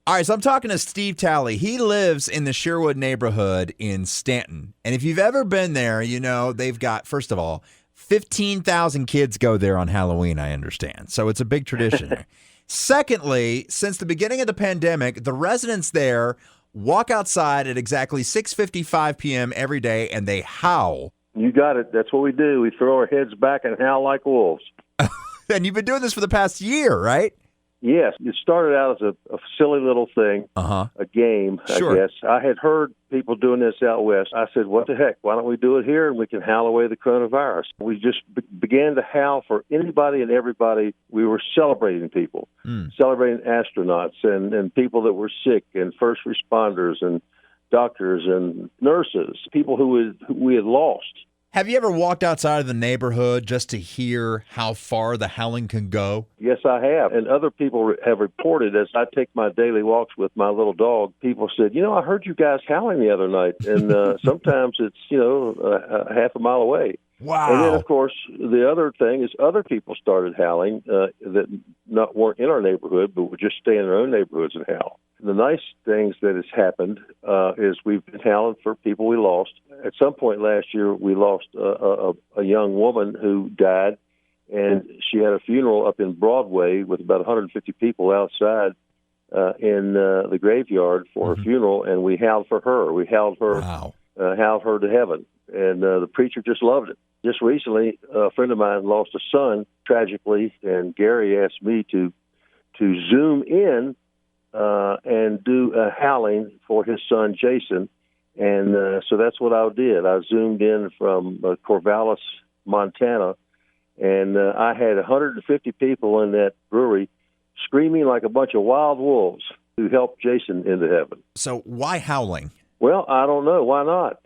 All right, so I'm talking to Steve Talley. He lives in the Sherwood neighborhood in Staunton. And if you've ever been there, you know they've got, first of all, 15,000 kids go there on Halloween, I understand. So it's a big tradition. Secondly, since the beginning of the pandemic, the residents there walk outside at exactly 6:55 p.m. every day, and they howl. You got it. That's what we do. We throw our heads back and howl like wolves. And you've been doing this for the past year, right? Yes. It started out as a silly little thing, a game, Sure. I guess. I had heard people doing this out west. I said, what the heck? Why don't we do it here and we can howl away the coronavirus? We just began to howl for anybody and everybody. We were celebrating people, celebrating astronauts and people that were sick and first responders and doctors and nurses, people who we had lost. Have you ever walked outside of the neighborhood just to hear how far the howling can go? Yes, I have. And other people have reported as I take my daily walks with my little dog, people said, I heard you guys howling the other night. And sometimes it's, half a mile away. Wow. And then, of course, the other thing is other people started howling that weren't in our neighborhood, but would just stay in their own neighborhoods and howl. The nice things that has happened is we've been howling for people we lost. At some point last year, we lost a young woman who died, and she had a funeral up in Broadway with about 150 people outside in the graveyard for her funeral, and we howled for her. We howled her, howled her to heaven, and the preacher just loved it. Just recently, a friend of mine lost a son tragically, and Gary asked me to zoom in and do a howling for his son, Jason. And so that's what I did. I zoomed in from Corvallis, Montana, and I had 150 people in that brewery screaming like a bunch of wild wolves to help Jason into heaven. So why howling? Well, I don't know. Why not?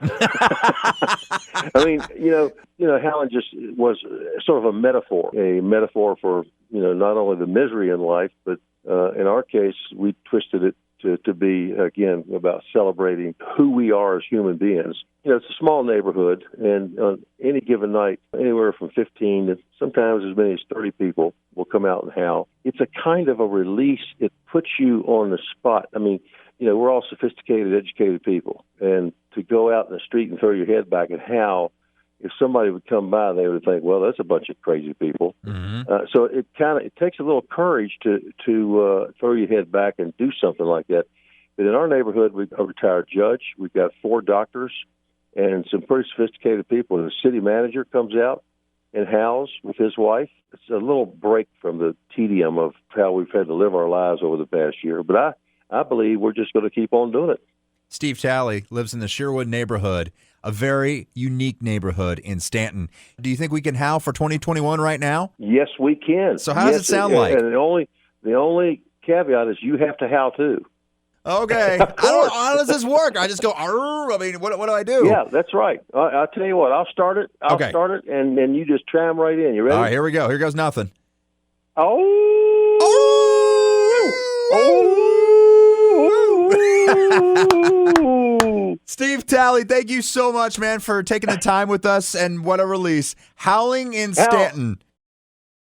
I mean, howling just was sort of a metaphor for, not only the misery in life, but in our case, we twisted it to be, again, about celebrating who we are as human beings. It's a small neighborhood, and on any given night, anywhere from 15 to sometimes as many as 30 people will come out and howl. It's a kind of a release. It puts you on the spot. I mean, we're all sophisticated, educated people, and to go out in the street and throw your head back and howl, if somebody would come by, they would think, well, that's a bunch of crazy people. So it takes a little courage to throw your head back and do something like that. But in our neighborhood, we've got a retired judge, we've got 4 doctors, and some pretty sophisticated people. And the city manager comes out and howls with his wife. It's a little break from the tedium of how we've had to live our lives over the past year. But I believe we're just going to keep on doing it. Steve Talley lives in the Sherwood neighborhood, a very unique neighborhood in Staunton. Do you think we can howl for 2021 right now? Yes, we can. So how does it sound like? And the only caveat is you have to howl too. Okay. How does this work? I just go, I mean, what do I do? Yeah, that's right. I'll tell you what, I'll start it, and then you just chime right in. You ready? All right, here we go. Here goes nothing. Oh! Steve Talley, thank you so much, man, for taking the time with us, and what a release. Howling in Staunton.